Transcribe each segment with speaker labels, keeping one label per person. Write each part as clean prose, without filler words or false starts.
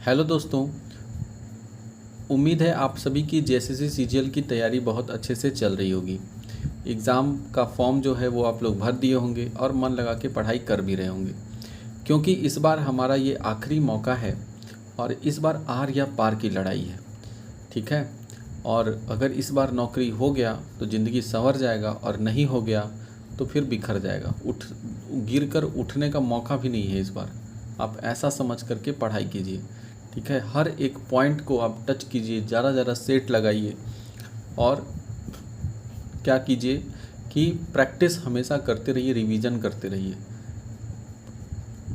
Speaker 1: Hello दोस्तों, उम्मीद है आप सभी की जेएसएससी सीजीएल की तैयारी बहुत अच्छे से चल रही होगी। एग्ज़ाम का फॉर्म जो है वो आप लोग भर दिए होंगे और मन लगा के पढ़ाई कर भी रहे होंगे, क्योंकि इस बार हमारा ये आखिरी मौका है और इस बार आर या पार की लड़ाई है। ठीक है, और अगर इस बार नौकरी हो गया तो ज़िंदगी संवर जाएगा और नहीं हो गया तो फिर बिखर जाएगा। गिर कर उठने का मौका भी नहीं है इस बार। आप ऐसा समझ करके पढ़ाई कीजिए। ठीक है, हर एक पॉइंट को आप टच कीजिए, ज़्यादा सेट लगाइए और क्या कीजिए कि प्रैक्टिस हमेशा करते रहिए, रिवीजन करते रहिए।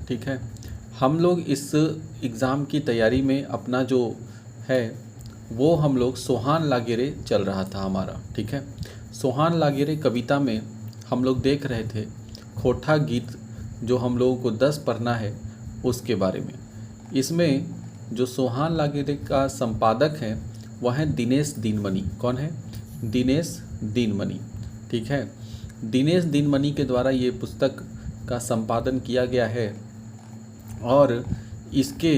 Speaker 1: ठीक है, हम लोग इस एग्ज़ाम की तैयारी में अपना जो है वो हम लोग सोहान लागेरे चल रहा था हमारा। ठीक है, सोहान लागेरे कविता में हम लोग देख रहे थे खोटा गीत जो हम लोगों को 10 पढ़ना है उसके बारे में। इसमें जो सोहान लागेरे का संपादक है वह है दिनेश दिनमणि। कौन है? दिनेश दिनमणि। ठीक है, दिनेश दिनमणि के द्वारा ये पुस्तक का संपादन किया गया है और इसके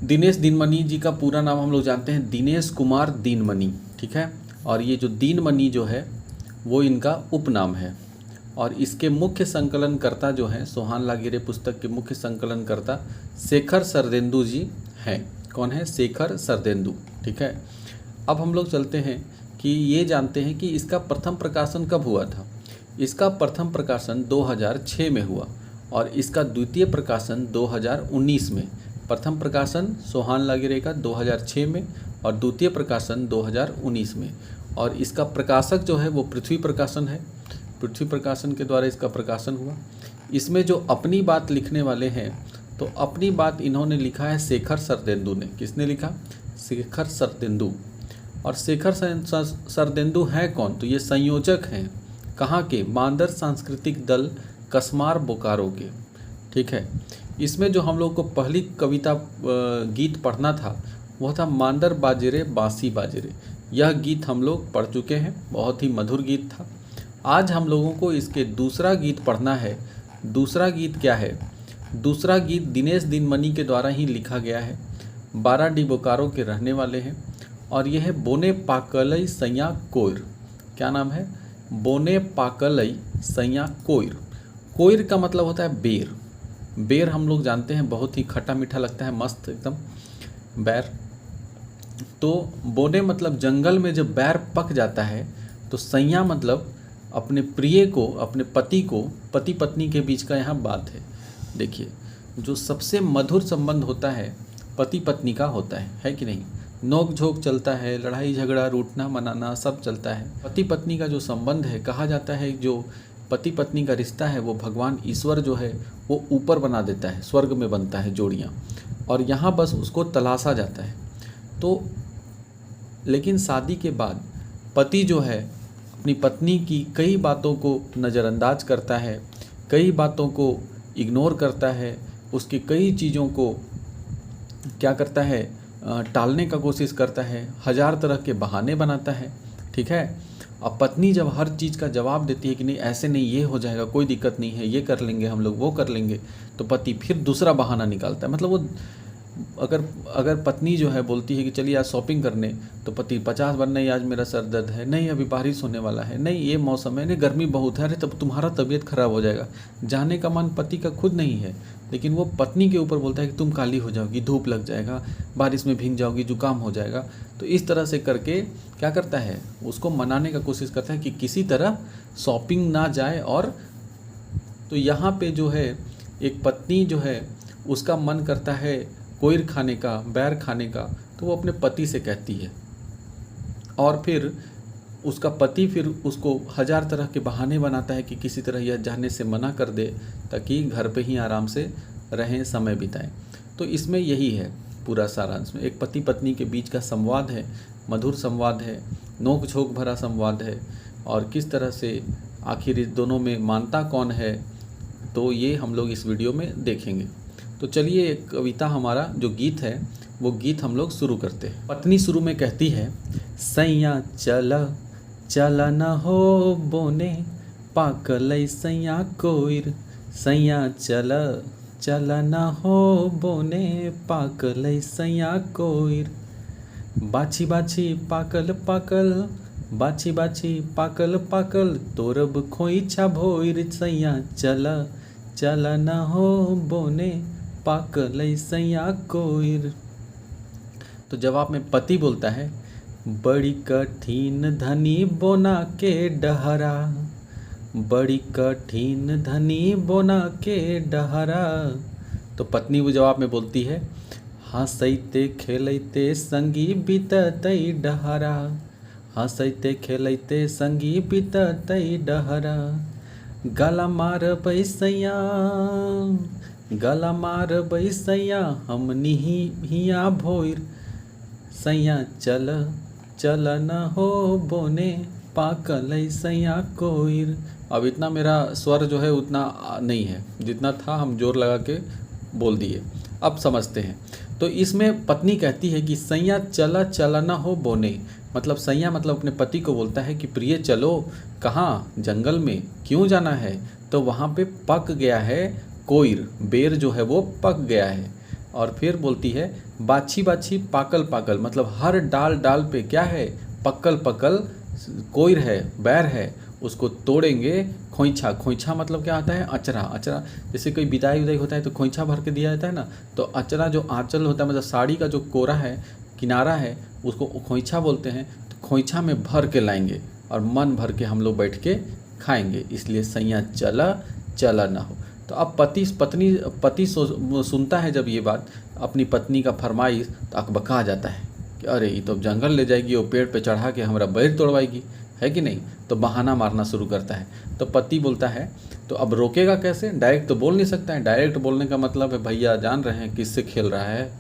Speaker 1: दिनेश दिनमणि जी का पूरा नाम हम लोग जानते हैं दिनेश कुमार दिनमणि। ठीक है, और ये जो दिनमणि जो है वो इनका उपनाम है और इसके मुख्य संकलनकर्ता जो हैं सोहान लागेरे पुस्तक के मुख्य संकलनकर्ता शेखर सरदेंदु जी हैं। कौन है? शेखर सरदेंदु। ठीक है, अब हम लोग चलते हैं कि ये जानते हैं कि इसका प्रथम प्रकाशन कब हुआ था। इसका प्रथम प्रकाशन 2006 में हुआ और इसका द्वितीय प्रकाशन 2019 में। प्रथम प्रकाशन सोहान लागेरे का 2006 में और द्वितीय प्रकाशन 2019 में। और इसका प्रकाशक जो है वो पृथ्वी प्रकाशन है। पृथ्वी प्रकाशन के द्वारा इसका प्रकाशन हुआ। इसमें जो अपनी बात लिखने वाले हैं तो अपनी बात इन्होंने लिखा है शेखर सरदेंदु ने। किसने लिखा? शेखर सरदेंदु। और शेखर सरदेंदु हैं कौन? तो ये संयोजक हैं। कहाँ के? मांदर सांस्कृतिक दल कसमार बोकारो के। ठीक है, इसमें जो हम लोग को पहली कविता गीत पढ़ना था वह था मांदर बाजेरे बांसी बाजेरे। यह गीत हम लोग पढ़ चुके हैं, बहुत ही मधुर गीत था। आज हम लोगों को इसके दूसरा गीत पढ़ना है। दूसरा गीत क्या है? दूसरा गीत दिनेश दिनमणि के द्वारा ही लिखा गया है। 12 डी बोकारो के रहने वाले हैं और यह है बोने पाकलई सैया कोयर। क्या नाम है? बोने पाकलई सैया कोयर। कोयर का मतलब होता है बेर। बेर हम लोग जानते हैं बहुत ही खट्टा मीठा लगता है, मस्त एकदम बैर। तो बोने मतलब जंगल में जब बैर पक जाता है तो सैया मतलब अपने प्रिय को, अपने पति को, पति पत्नी के बीच का यहाँ बात है। देखिए, जो सबसे मधुर संबंध होता है पति पत्नी का होता है कि नहीं? नोक झोंक चलता है, लड़ाई झगड़ा, रूठना मनाना सब चलता है। पति पत्नी का जो संबंध है, कहा जाता है जो पति पत्नी का रिश्ता है वो भगवान ईश्वर जो है वो ऊपर बना देता है, स्वर्ग में बनता है जोड़ियाँ, और यहाँ बस उसको तलाशा जाता है। तो लेकिन शादी के बाद पति जो है अपनी पत्नी की कई बातों को नज़रअंदाज करता है, कई बातों को इग्नोर करता है, उसकी कई चीज़ों को क्या करता है, टालने का कोशिश करता है, हज़ार तरह के बहाने बनाता है। ठीक है, अब पत्नी जब हर चीज़ का जवाब देती है कि नहीं ऐसे नहीं, ये हो जाएगा, कोई दिक्कत नहीं है, ये कर लेंगे हम लोग, वो कर लेंगे, तो पति फिर दूसरा बहाना निकालता है। मतलब वो अगर पत्नी जो है बोलती है कि चलिए आज शॉपिंग करने, तो पति 50 बार नहीं आज मेरा सर दर्द है, नहीं अभी बारिश होने वाला है, नहीं ये मौसम है, नहीं गर्मी बहुत है, अरे तब तुम्हारा तबीयत खराब हो जाएगा। जाने का मन पति का खुद नहीं है, लेकिन वो पत्नी के ऊपर बोलता है कि तुम काली हो जाओगी, धूप लग जाएगा, बारिश में भीग जाओगी, जुकाम हो जाएगा। तो इस तरह से करके क्या करता है, उसको मनाने का कोशिश करता है कि किसी तरह शॉपिंग ना जाए। और तो यहाँ पे जो है एक पत्नी जो है उसका मन करता है कोयर खाने का, बैर खाने का, तो वो अपने पति से कहती है और फिर उसका पति फिर उसको हज़ार तरह के बहाने बनाता है कि किसी तरह यह जाने से मना कर दे ताकि घर पे ही आराम से रहें, समय बिताएं। तो इसमें यही है पूरा सारांश में, एक पति पत्नी के बीच का संवाद है, मधुर संवाद है, नोक झोंक भरा संवाद है, और किस तरह से आखिर इस दोनों में मानता कौन है, तो ये हम लोग इस वीडियो में देखेंगे। तो चलिए एक कविता, हमारा जो गीत है वो गीत हम लोग शुरू करते हैं। पत्नी शुरू में कहती है, सैया चला चला न हो बोने पाकलई सैया कोयर, सैया चला चल न हो बोने पाकल सैया कोइर। बाछी बाछी पाकल पाकल, बाछी बाछी पाकल पाकल, तोरब खोइछा भोइर सैया चल, चल न हो बोने पाकल सैया कोइर। तो जवाब में पति बोलता है, बड़ी कठिन धनी बोना के डहरा, बड़ी कठिन धनी बोना के डहरा। तो पत्नी वो जवाब में बोलती है, हंसैते खेलैते संगी बीततै डहरा, हंसैते खेलैते संगी बीततै डहरा। गला मार बैसैया, गला मार बैसैया, हमनी हिया भोइर सैया चल, चल न हो बोने पाकल सैया कोइर। अब इतना मेरा स्वर जो है उतना नहीं है, जितना था हम जोर लगा के बोल दिए। अब समझते हैं। तो इसमें पत्नी कहती है कि सैया चला चला ना हो बोने, मतलब सैया मतलब अपने पति को बोलता है कि प्रिय चलो। कहाँ? जंगल में। क्यों जाना है? तो वहाँ पे पक गया है कोइर, बेर जो है वो पक गया है। और फिर बोलती है बाछी बाछी पाकल पाकल, मतलब हर डाल डाल पे क्या है? पक्कल पक्कल कोइर है, बैर है, उसको तोड़ेंगे। खोइछा, खोइछा मतलब क्या आता है? अचरा। अचरा जैसे कोई विदाई उदाई होता है तो खोइछा भर के दिया जाता है ना, तो अचरा जो आंचल होता है, मतलब साड़ी का जो कोरा है, किनारा है, उसको खोइछा बोलते हैं। तो खोइछा में भर के लाएंगे और मन भर के हम लोग बैठ के खाएंगे। इसलिए सैया चला चला ना हो। तो अब पति सुनता है जब ये बात, अपनी पत्नी का फरमाइश, तो अकबका जाता है कि अरे ये तो जंगल ले जाएगी, वो पेड़ पे चढ़ा के हमारा बैर तोड़वाएगी, है कि नहीं। तो बहाना मारना शुरू करता है। तो पति बोलता है तो अब रोकेगा कैसे? डायरेक्ट तो बोल नहीं सकता है। डायरेक्ट बोलने का मतलब है, भैया जान रहे हैं किससे खेल रहा है।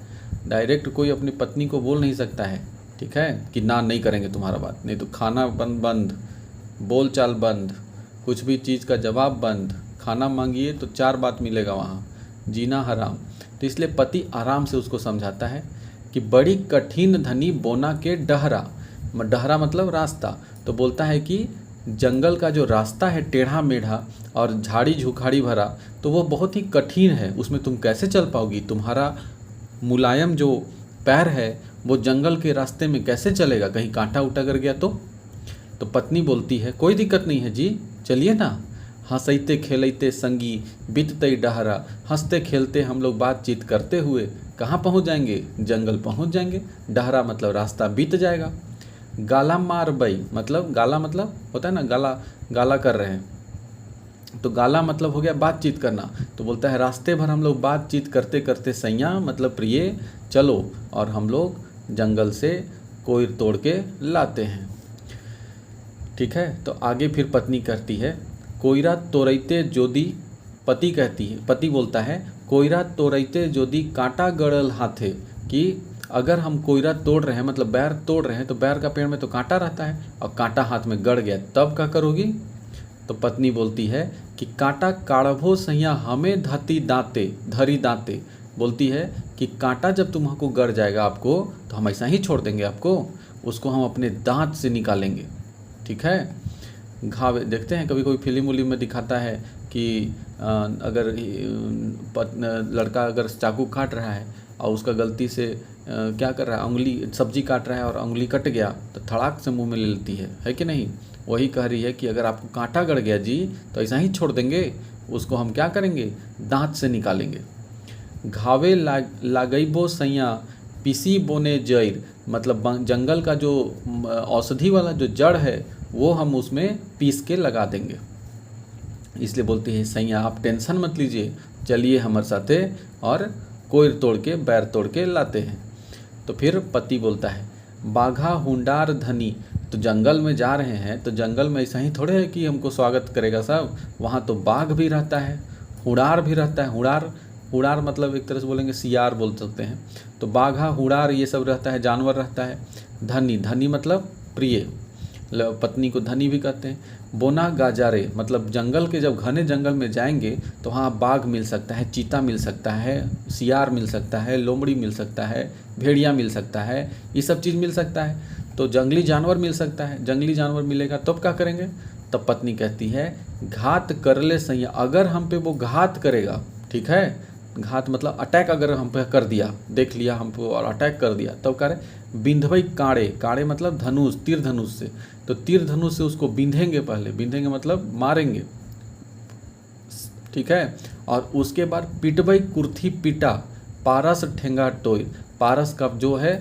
Speaker 1: डायरेक्ट कोई अपनी पत्नी को बोल नहीं सकता है, ठीक है, कि ना नहीं करेंगे तुम्हारा बात, नहीं तो खाना बंद, बोल चाल बंद, कुछ भी चीज़ का जवाब बंद। खाना मांगिए तो 4 बात मिलेगा वहाँ, जीना हराम। तो इसलिए पति आराम से उसको समझाता है कि बड़ी कठिन धनी बोना के डहरा, डहरा मतलब रास्ता। तो बोलता है कि जंगल का जो रास्ता है टेढ़ा मेढ़ा और झाड़ी झुखाड़ी भरा, तो वो बहुत ही कठिन है, उसमें तुम कैसे चल पाओगी? तुम्हारा मुलायम जो पैर है वो जंगल के रास्ते में कैसे चलेगा? कहीं कांटा उठा कर गया तो पत्नी बोलती है कोई दिक्कत नहीं है जी, चलिए ना। हंसैते खेलैते संगी बीततै डहरा, हंसते खेलते हम लोग बातचीत करते हुए कहाँ पहुँच जाएंगे? जंगल पहुँच जाएंगे। डहरा मतलब रास्ता बीत जाएगा। गाला मार बई, मतलब गाला मतलब होता है ना, गाला गाला कर रहे हैं, तो गाला मतलब हो गया बातचीत करना। तो बोलता है रास्ते भर हम लोग बातचीत करते करते सैया मतलब प्रिय चलो, और हम लोग जंगल से कोइर तोड़ के लाते हैं। ठीक है। तो आगे फिर पत्नी कहती है कोइरा तोड़ते जोदी, पति बोलता है कोइरा तोड़ते जोदी कांटा गड़ल हाथे, कि अगर हम कोइरा तोड़ रहे हैं मतलब बैर तोड़ रहे हैं, तो बैर का पेड़ में तो कांटा रहता है, और कांटा हाथ में गड़ गया तब क्या करोगी? तो पत्नी बोलती है कि कांटा काढ़भो सैया हमें धरी दांते, बोलती है कि कांटा जब तुमको गड़ जाएगा आपको, तो हम ऐसा ही छोड़ देंगे आपको, उसको हम अपने दांत से निकालेंगे। ठीक है। घाव देखते हैं कभी कोई फिल्म उलिम में दिखाता है कि अगर लड़का अगर चाकू काट रहा है और उसका गलती से क्या कर रहा है, उंगली सब्जी काट रहा है और उंगली कट गया, तो धड़ाक से मुंह में ले लेती है कि नहीं? वही कह रही है कि अगर आपको कांटा गड़ गया जी, तो ऐसा ही छोड़ देंगे, उसको हम क्या करेंगे? दांत से निकालेंगे। घावे लागैबो सैया पीसी बोने जड़, मतलब जंगल का जो औषधि वाला जो जड़ है वो हम उसमें पीस के लगा देंगे। इसलिए बोलती है सैया आप टेंशन मत लीजिए, चलिए हमारे साथे और कोइर तोड़ के बैर तोड़ के लाते हैं। तो फिर पति बोलता है बाघा हुंडार धनी, तो जंगल में जा रहे हैं तो जंगल में ऐसा ही थोड़े है कि हमको स्वागत करेगा सब, वहाँ तो बाघ भी रहता है, हुड़ार भी रहता है। हुड़ार मतलब एक तरह से बोलेंगे सियार बोल सकते हैं। तो बाघा हुड़ार ये सब रहता है, जानवर रहता है। धनी मतलब प्रिय, पत्नी को धनी भी कहते हैं। बोना गाजारे मतलब जंगल के, जब घने जंगल में जाएंगे तो वहाँ बाघ मिल सकता है, चीता मिल सकता है, सियार मिल सकता है, लोमड़ी मिल सकता है, भेड़िया मिल सकता है, ये सब चीज़ मिल सकता है। तो जंगली जानवर मिल सकता है। जंगली जानवर मिलेगा तब क्या करेंगे? तब पत्नी कहती है घात कर ले सैया, अगर हम पे वो घात करेगा, ठीक है, घात मतलब अटैक अगर हम पे कर दिया, देख लिया हमको और अटैक कर दिया, तब कह रहे बिंधवई काड़े, काड़े मतलब धनुष, तीर धनुष से, तो तीर धनुष से उसको बिंधेंगे, पहले बिंधेंगे मतलब मारेंगे, ठीक है। और उसके बाद पिटवई कुर्थी पिटा, पारस ठेंगा टोई, पारस का जो है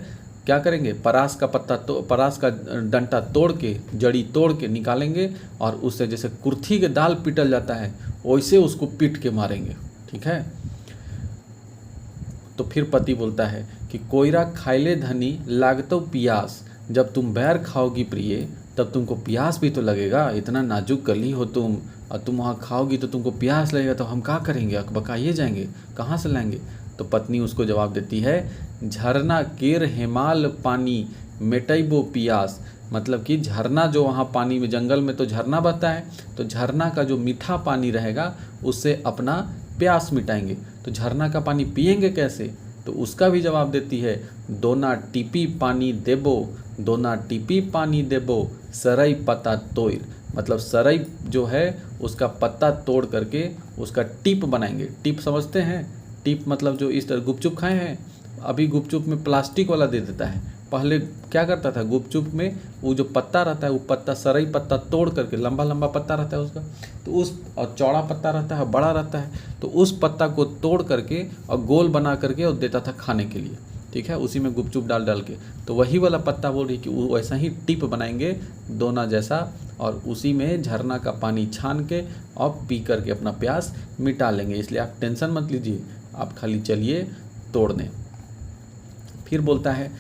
Speaker 1: क्या करेंगे, परास का पत्ता तो परास का डंटा तोड़ के, जड़ी तोड़ के निकालेंगे और उससे जैसे कुर्थी के दाल पीटल जाता है वैसे उसको पीट के मारेंगे, ठीक है। तो फिर पति बोलता है कि कोयरा खाइले धनी लागतो पियास, जब तुम बैर खाओगी प्रिय तब तुमको प्यास भी तो लगेगा, इतना नाजुक कली हो तुम, और तुम वहाँ खाओगी तो तुमको प्यास लगेगा, तो हम क्या करेंगे, अकबकाइए जाएंगे, कहाँ से लाएंगे। तो पत्नी उसको जवाब देती है झरना केर हेमाल पानी मेटैबो पियास, मतलब कि झरना जो वहाँ पानी में, जंगल में तो झरना बहता है, तो झरना का जो मीठा पानी रहेगा उससे अपना प्यास मिटाएंगे। तो झरना का पानी पिएंगे कैसे, तो उसका भी जवाब देती है दोना टीपी पानी देबो, दोना टीपी पानी देबो सरई पत्ता तोड़, मतलब सरई जो है उसका पत्ता तोड़ करके उसका टिप बनाएंगे। टिप समझते हैं, टिप मतलब जो इस तरह गुपचुप खाए हैं, अभी गुपचुप में प्लास्टिक वाला दे देता है, पहले क्या करता था गुपचुप में वो जो पत्ता रहता है, वो पत्ता सरई पत्ता तोड़ करके, लंबा लंबा पत्ता रहता है उसका, तो उस और चौड़ा पत्ता रहता है, बड़ा रहता है, तो उस पत्ता को तोड़ करके और गोल बना करके और देता था खाने के लिए, ठीक है, उसी में गुपचुप डाल डाल के। तो वही वाला पत्ता बोल रही कि वो वैसा ही टिप बनाएंगे दोना जैसा, और उसी में झरना का पानी छान के और पी करके अपना प्यास मिटा लेंगे। इसलिए आप टेंशन मत लीजिए, आप खाली चलिए तोड़ने। फिर बोलता है,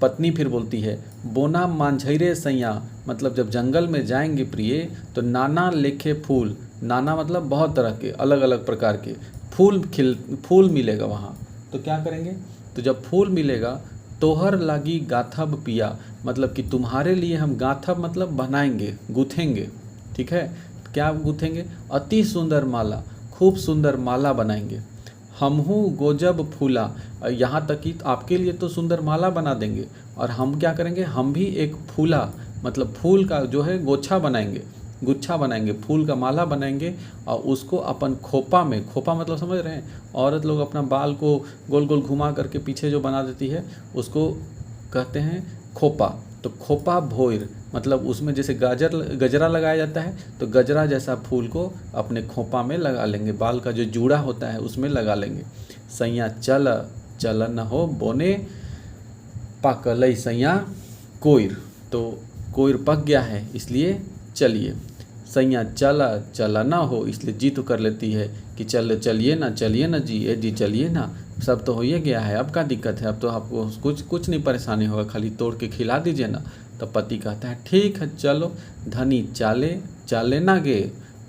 Speaker 1: पत्नी फिर बोलती है बोना मांझैरे सैया, मतलब जब जंगल में जाएंगे प्रिय तो नाना लेखे फूल, नाना मतलब बहुत तरह के अलग अलग प्रकार के फूल मिलेगा वहाँ, तो क्या करेंगे, तो जब फूल मिलेगा तोहर लागी गाथब पिया, मतलब कि तुम्हारे लिए हम गाथब मतलब बनाएंगे, गूँथेंगे, ठीक है। क्या गूँथेंगे, अति सुंदर माला, खूब सुंदर माला बनाएंगे। हमहू गोजब फूला, यहाँ तक कि आपके लिए तो सुंदर माला बना देंगे, और हम क्या करेंगे, हम भी एक फूला मतलब फूल का जो है गोछा बनाएंगे, गुच्छा बनाएंगे, फूल का माला बनाएंगे और उसको अपन खोपा में, खोपा मतलब समझ रहे हैं, औरत लोग अपना बाल को गोल गोल घुमा करके पीछे जो बना देती है उसको कहते हैं खोपा। तो खोपा भोर मतलब उसमें जैसे गजरा लगाया जाता है, तो गजरा जैसा फूल को अपने खोपा में लगा लेंगे, बाल का जो जूड़ा होता है उसमें लगा लेंगे। सैया चल चल न हो बोने पाकलई सैया कोयर, तो कोयर पक गया है इसलिए चलिए। सैया चला चला ना हो, इसलिए जी तो कर लेती है कि चलिए ना जी, जी चलिए ना, सब तो हो ही गया है, अब क्या दिक्कत है, अब तो आपको कुछ नहीं परेशानी होगा, खाली तोड़ के खिला दीजिए ना। तो पति कहता है ठीक है चलो, धनी चाले ना गे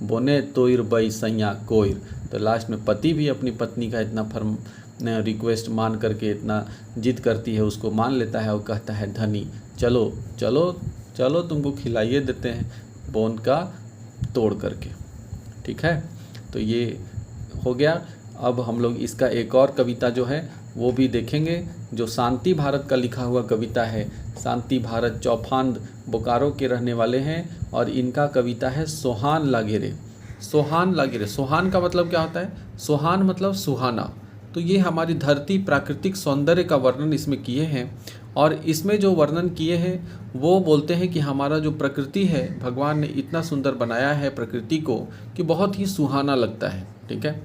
Speaker 1: बोने तोयर बई सैया कोयर। तो लास्ट में पति भी अपनी पत्नी का इतना रिक्वेस्ट मान करके, इतना जिद करती है उसको मान लेता है और कहता है धनी चलो चलो चलो तुमको खिलाइए देते हैं बोन का तोड़ करके, ठीक है। तो ये हो गया। अब हम लोग इसका एक और कविता जो है वो भी देखेंगे, जो शांति भारत का लिखा हुआ कविता है। शांति भारत चौफांद बोकारो के रहने वाले हैं और इनका कविता है सोहान लागेरे। सोहान लागेरे, सोहान का मतलब क्या होता है, सोहान मतलब सुहाना। तो ये हमारी धरती प्राकृतिक सौंदर्य का वर्णन इसमें किए हैं, और इसमें जो वर्णन किए हैं वो बोलते हैं कि हमारा जो प्रकृति है, भगवान ने इतना सुंदर बनाया है प्रकृति को कि बहुत ही सुहाना लगता है, ठीक है।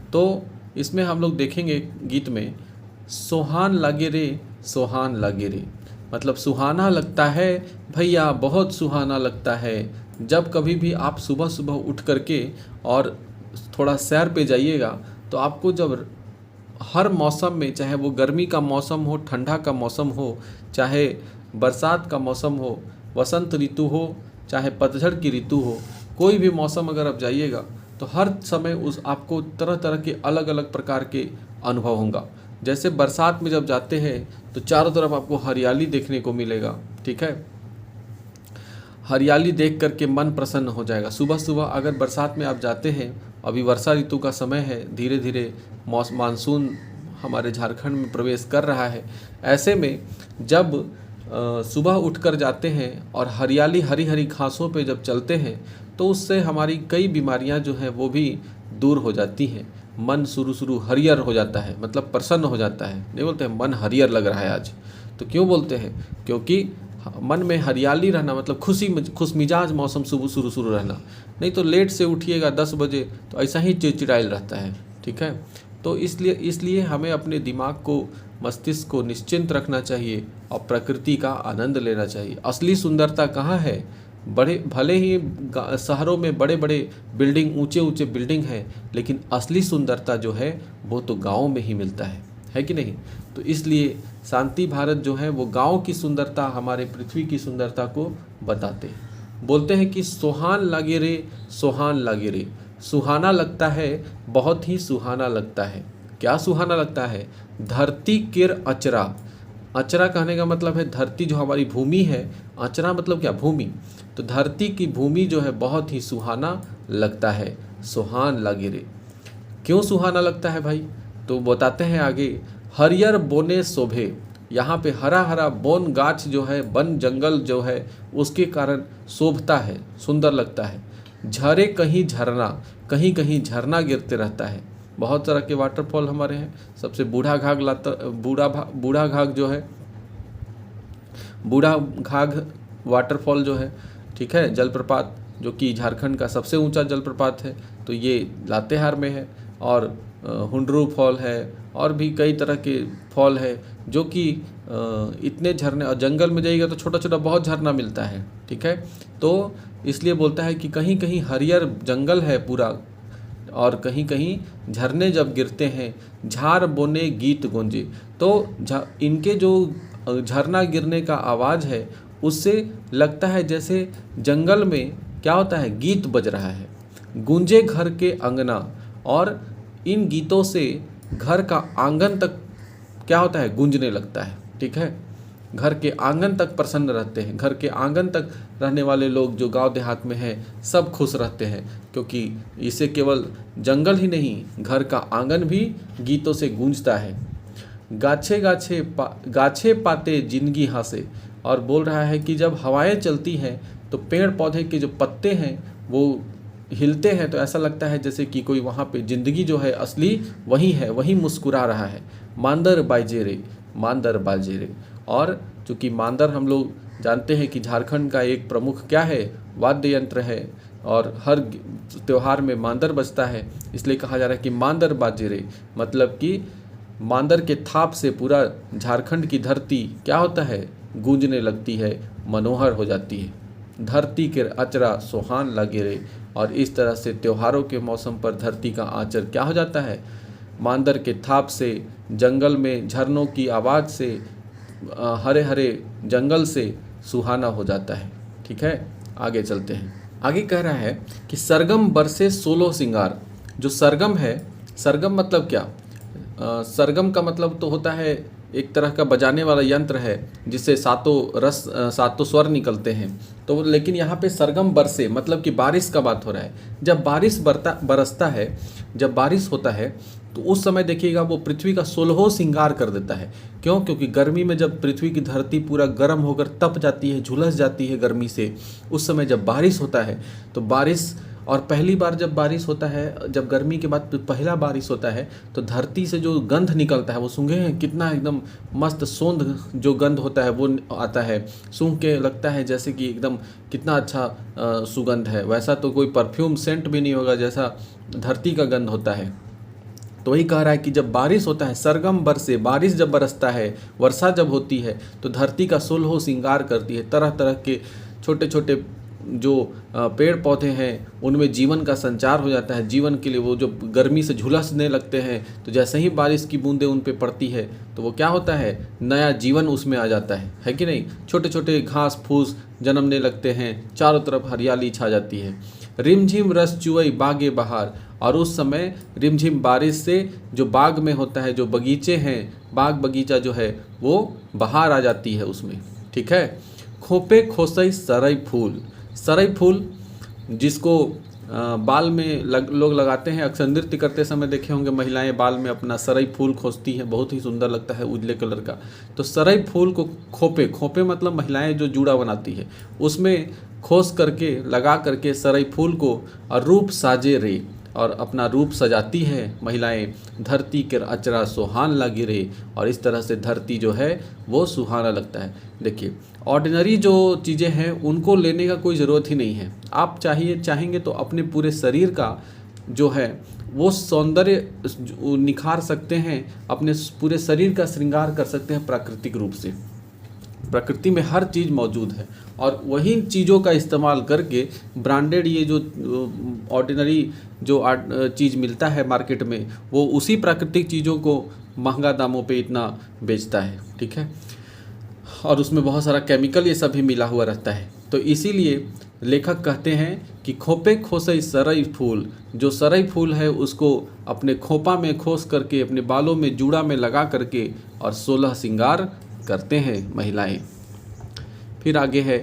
Speaker 1: तो इसमें हम लोग देखेंगे गीत में सोहान लागे रे, मतलब सुहाना लगता है भैया, बहुत सुहाना लगता है। जब कभी भी आप सुबह सुबह उठ करके और थोड़ा सैर पे जाइएगा तो आपको जब हर मौसम में, चाहे वो गर्मी का मौसम हो, ठंडा का मौसम हो, चाहे बरसात का मौसम हो, वसंत ऋतु हो, चाहे पतझड़ की ऋतु हो, कोई भी मौसम अगर आप जाइएगा तो हर समय उस आपको तरह तरह के अलग अलग प्रकार के अनुभव होगा। जैसे बरसात में जब जाते हैं तो चारों तरफ आपको हरियाली देखने को मिलेगा, ठीक है। हरियाली देख करके मन प्रसन्न हो जाएगा। सुबह सुबह अगर बरसात में आप जाते हैं, अभी वर्षा ऋतु का समय है, धीरे धीरे मानसून हमारे झारखंड में प्रवेश कर रहा है। ऐसे में जब सुबह उठकर जाते हैं और हरियाली हरी हरी घासों पे जब चलते हैं तो उससे हमारी कई बीमारियां जो हैं वो भी दूर हो जाती हैं। मन शुरू हरियर हो जाता है, मतलब प्रसन्न हो जाता है। नहीं बोलते हैं मन हरियर लग रहा है आज, तो क्यों बोलते हैं? क्योंकि मन में हरियाली रहना मतलब खुशमिजाज मौसम सुबह शुरू रहना। नहीं तो लेट से उठिएगा 10 बजे तो ऐसा ही चिड़चिड़ाइल रहता है, ठीक है। तो इसलिए हमें अपने दिमाग को, मस्तिष्क को निश्चिंत रखना चाहिए और प्रकृति का आनंद लेना चाहिए। असली सुंदरता कहाँ है? भले ही शहरों में बड़े बड़े बिल्डिंग, ऊंचे बिल्डिंग हैं, लेकिन असली सुंदरता जो है वो तो गाँव में ही मिलता है कि नहीं? तो इसलिए शांति भारत जो है वो गांव की सुंदरता, हमारे पृथ्वी की सुंदरता को बताते हैं। बोलते हैं कि सोहान लागे रे, सोहान लागे रे, सुहाना लगता है, बहुत ही सुहाना लगता है। क्या सुहाना लगता है? धरती किर अचरा। अचरा कहने का मतलब है धरती जो हमारी भूमि है, अचरा मतलब क्या? भूमि। तो धरती की भूमि जो है बहुत ही सुहाना लगता है, सुहान लागे रे। क्यों सुहाना लगता है भाई? तो बताते हैं आगे। हरियर बोने शोभे, यहाँ पे हरा हरा बोन गाछ जो है, वन जंगल जो है उसके कारण शोभता है, सुंदर लगता है। झरे कहीं झरना, कहीं कहीं झरना गिरते रहता है। बहुत तरह के वाटरफॉल हमारे हैं। सबसे बूढ़ा घाघ जो है, बूढ़ा घाघ वाटरफॉल जो है, ठीक है, जलप्रपात, जो कि झारखंड का सबसे ऊंचा जलप्रपात है, तो ये लातेहार में है। और हुंडरू फॉल है, और भी कई तरह के फॉल है जो कि इतने झरने, और जंगल में जाइएगा तो छोटा छोटा बहुत झरना मिलता है, ठीक है। तो इसलिए बोलता है कि कहीं कहीं हरियर जंगल है पूरा, और कहीं कहीं झरने जब गिरते हैं, झार बोने गीत गूंजे। तो इनके जो झरना गिरने का आवाज़ है उससे लगता है जैसे जंगल में क्या होता है, गीत बज रहा है। गूंजे घर के अंगना, और इन गीतों से घर का आंगन तक क्या होता है, गूंजने लगता है, ठीक है। घर के आंगन तक प्रसन्न रहते हैं। घर के आंगन तक रहने वाले लोग जो गांव देहात में हैं सब खुश रहते हैं, क्योंकि इसे केवल जंगल ही नहीं, घर का आंगन भी गीतों से गूंजता है। गाछे पाते जिंदगी हंसे, और बोल रहा है कि जब हवाएं चलती हैं तो पेड़ पौधे के जो पत्ते हैं वो हिलते हैं, तो ऐसा लगता है जैसे कि कोई वहाँ पे ज़िंदगी जो है असली वही है, वही मुस्कुरा रहा है। मांदर बाजे रे, मांदर बाजे रे। और चूँकि मांदर हम लोग जानते हैं कि झारखंड का एक प्रमुख क्या है, वाद्य यंत्र है, और हर त्यौहार में मांदर बजता है, इसलिए कहा जा रहा है कि मांदर बाजे रे। मतलब कि मांदर के थाप से पूरा झारखंड की धरती क्या होता है, गूंजने लगती है, मनोहर हो जाती है। धरती के अचरा सोहान लगे रे। और इस तरह से त्योहारों के मौसम पर धरती का आंचल क्या हो जाता है, मांदर के थाप से, जंगल में झरनों की आवाज़ से, हरे हरे जंगल से सुहाना हो जाता है, ठीक है। आगे चलते हैं। आगे कह रहा है कि सरगम बरसे सोलो सिंगार। जो सरगम है, सरगम मतलब क्या? सरगम का मतलब तो होता है एक तरह का बजाने वाला यंत्र है जिससे सातों स्वर निकलते हैं। तो लेकिन यहाँ पे सरगम बरसे मतलब कि बारिश का बात हो रहा है। जब बारिश बरसता है, जब बारिश होता है तो उस समय देखिएगा वो पृथ्वी का 16 श्रृंगार कर देता है। क्यों? क्योंकि गर्मी में जब पृथ्वी की धरती पूरा गर्म होकर तप जाती है, झुलस जाती है गर्मी से, उस समय जब बारिश होता है तो बारिश, और पहली बार जब बारिश होता है, जब गर्मी के बाद पहला बारिश होता है तो धरती से जो गंध निकलता है वो सूंघे हैं कितना एकदम मस्त सोंध जो गंध होता है वो आता है। सूंघ के लगता है जैसे कि एकदम कितना अच्छा सुगंध है। वैसा तो कोई परफ्यूम सेंट भी नहीं होगा जैसा धरती का गंध होता है। तो वही कह रहा है कि जब बारिश होता है, सरगम बरसे, बारिश जब बरसता है, वर्षा जब होती है तो धरती का 16 श्रृंगार करती है। तरह तरह के छोटे छोटे जो पेड़ पौधे हैं उनमें जीवन का संचार हो जाता है। जीवन के लिए वो जो गर्मी से झुलसने लगते हैं, तो जैसे ही बारिश की बूंदें उन पे पड़ती है तो वो क्या होता है, नया जीवन उसमें आ जाता है कि नहीं। छोटे छोटे घास फूस जन्मने लगते हैं, चारों तरफ हरियाली छा जाती है। रिमझिम रस चुवई बागे बहार, और उस समय रिमझिम बारिश से जो बाग में होता है, जो बगीचे हैं, बाग बगीचा जो है वो बहार आ जाती है उसमें, ठीक है। खोपे खोसई सरई फूल, सरई फूल जिसको बाल में लोग लगाते हैं। अक्सर नृत्य करते समय देखे होंगे महिलाएं बाल में अपना सरई फूल खोसती हैं, बहुत ही सुंदर लगता है उजले कलर का। तो सरई फूल को खोपे, खोपे मतलब महिलाएं जो जूड़ा बनाती है उसमें खोस करके लगा करके सरई फूल को, और रूप साजे रे, और अपना रूप सजाती है महिलाएं, धरती के अचरा सुहान लागे रे, और इस तरह से धरती जो है वो सुहाना लगता है। देखिए, ऑर्डिनरी जो चीज़ें हैं उनको लेने का कोई ज़रूरत ही नहीं है। आप चाहेंगे तो अपने पूरे शरीर का जो है वो सौंदर्य निखार सकते हैं, अपने पूरे शरीर का श्रृंगार कर सकते हैं प्राकृतिक रूप से। प्रकृति में हर चीज़ मौजूद है और वही चीज़ों का इस्तेमाल करके ब्रांडेड ये जो ऑर्डिनरी जो चीज़ मिलता है मार्केट में, वो उसी प्राकृतिक चीज़ों को महंगा दामों पे इतना बेचता है, ठीक है। और उसमें बहुत सारा केमिकल ये सब भी मिला हुआ रहता है। तो इसीलिए लेखक कहते हैं कि खोपे खोसई सरई फूल, जो सरई फूल है उसको अपने खोपा में खोस करके, अपने बालों में जूड़ा में लगा करके और 16 श्रृंगार करते हैं महिलाएं। फिर आगे है,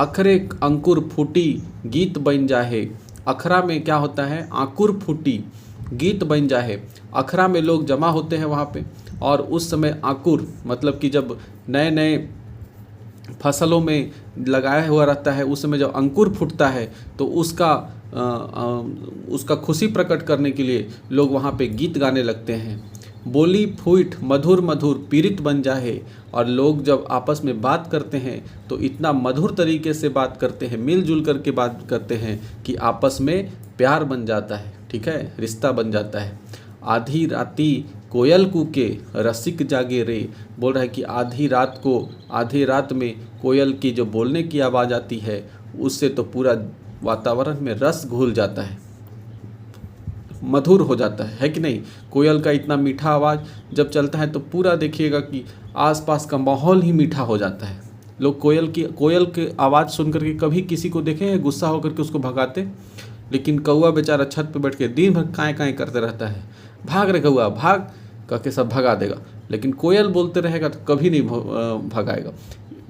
Speaker 1: अखरे अंकुर फूटी गीत बन जाहे। अखरा में क्या होता है, अंकुर फूटी गीत बन जाहे। अखरा में लोग जमा होते हैं वहाँ पे, और उस समय अंकुर मतलब कि जब नए नए फसलों में लगाया हुआ रहता है, उस समय जब अंकुर फूटता है तो उसका खुशी प्रकट करने के लिए लोग वहाँ पे गीत गाने लगते हैं। बोली फूट मधुर मधुर पीड़ित बन जाए, और लोग जब आपस में बात करते हैं तो इतना मधुर तरीके से बात करते हैं, मिलजुल करके बात करते हैं कि आपस में प्यार बन जाता है, ठीक है, रिश्ता बन जाता है। आधी राती कोयल कूके रसिक जागे रे, बोल रहा है कि आधी रात में कोयल की जो बोलने की आवाज़ आती है उससे तो पूरा वातावरण में रस घुल जाता है, मधुर हो जाता है कि नहीं। कोयल का इतना मीठा आवाज़ जब चलता है तो पूरा देखिएगा कि आसपास का माहौल ही मीठा हो जाता है। लोग कोयल की आवाज़ सुन करके कभी किसी को देखें गुस्सा होकर के उसको भगाते, लेकिन कौआ बेचारा छत पे बैठ के दिन भर काएँ काएँ करते रहता है, भाग रे कौआ भाग कह के सब भगा देगा, लेकिन कोयल बोलते रहेगा तो कभी नहीं भगाएगा।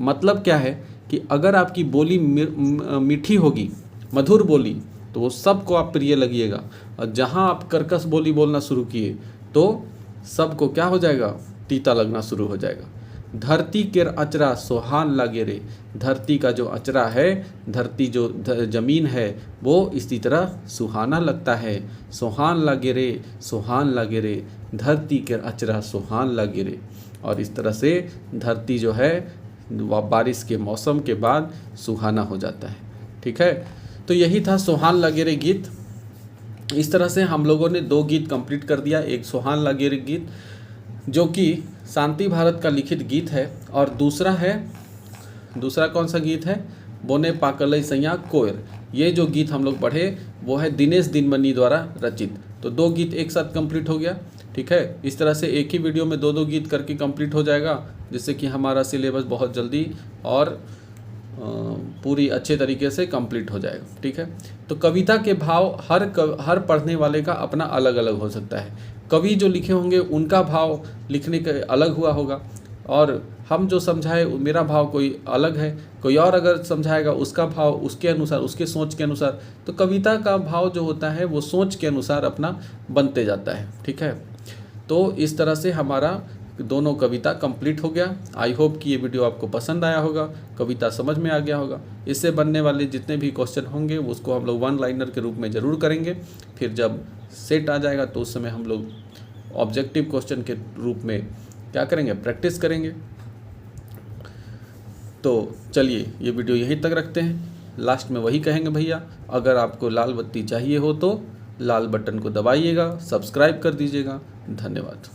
Speaker 1: मतलब क्या है कि अगर आपकी बोली मीठी होगी, मधुर बोली, तो वो सबको आप प्रिय लगिएगा, और जहाँ आप कर्कश बोली बोलना शुरू किए तो सबको क्या हो जाएगा, तीता लगना शुरू हो जाएगा। धरती के अचरा सुहान लागे रे, धरती का जो अचरा है, धरती जो जमीन है वो इसी तरह सुहाना लगता है। सुहान लागे रे, सुहान लागे रे, धरती के अचरा सुहान लागे रे। और इस तरह से धरती जो है बारिश के मौसम के बाद सुहाना हो जाता है, ठीक है। तो यही था सुहान लागे रे गीत। इस तरह से हम लोगों ने 2 गीत कंप्लीट कर दिया। एक सुहान लागे रे गीत जो कि शांति भारत का लिखित गीत है, और दूसरा कौन सा गीत है, बोने पाकलई सैया कोयर। ये जो गीत हम लोग पढ़े वो है दिनेश दिनमनी द्वारा रचित। तो 2 गीत एक साथ कंप्लीट हो गया, ठीक है। इस तरह से एक ही वीडियो में 2-2 गीत करके कंप्लीट हो जाएगा, जिससे कि हमारा सिलेबस बहुत जल्दी और पूरी अच्छे तरीके से कंप्लीट हो जाएगा, ठीक है। तो कविता के भाव हर पढ़ने वाले का अपना अलग अलग हो सकता है। कवि जो लिखे होंगे उनका भाव लिखने का अलग हुआ होगा, और हम जो समझाए मेरा भाव कोई अलग है, कोई और अगर समझाएगा उसका भाव उसके अनुसार, उसके सोच के अनुसार। तो कविता का भाव जो होता है वो सोच के अनुसार अपना बनते जाता है, ठीक है। तो इस तरह से हमारा दोनों कविता कंप्लीट हो गया। आई होप कि ये वीडियो आपको पसंद आया होगा, कविता समझ में आ गया होगा। इससे बनने वाले जितने भी क्वेश्चन होंगे उसको हम लोग 1 लाइनर के रूप में ज़रूर करेंगे। फिर जब सेट आ जाएगा तो उस समय हम लोग ऑब्जेक्टिव क्वेश्चन के रूप में क्या करेंगे, प्रैक्टिस करेंगे। तो चलिए ये वीडियो यहीं तक रखते हैं। लास्ट में वही कहेंगे भैया, अगर आपको लाल बत्ती चाहिए हो तो लाल बटन को दबाइएगा, सब्सक्राइब कर दीजिएगा। धन्यवाद।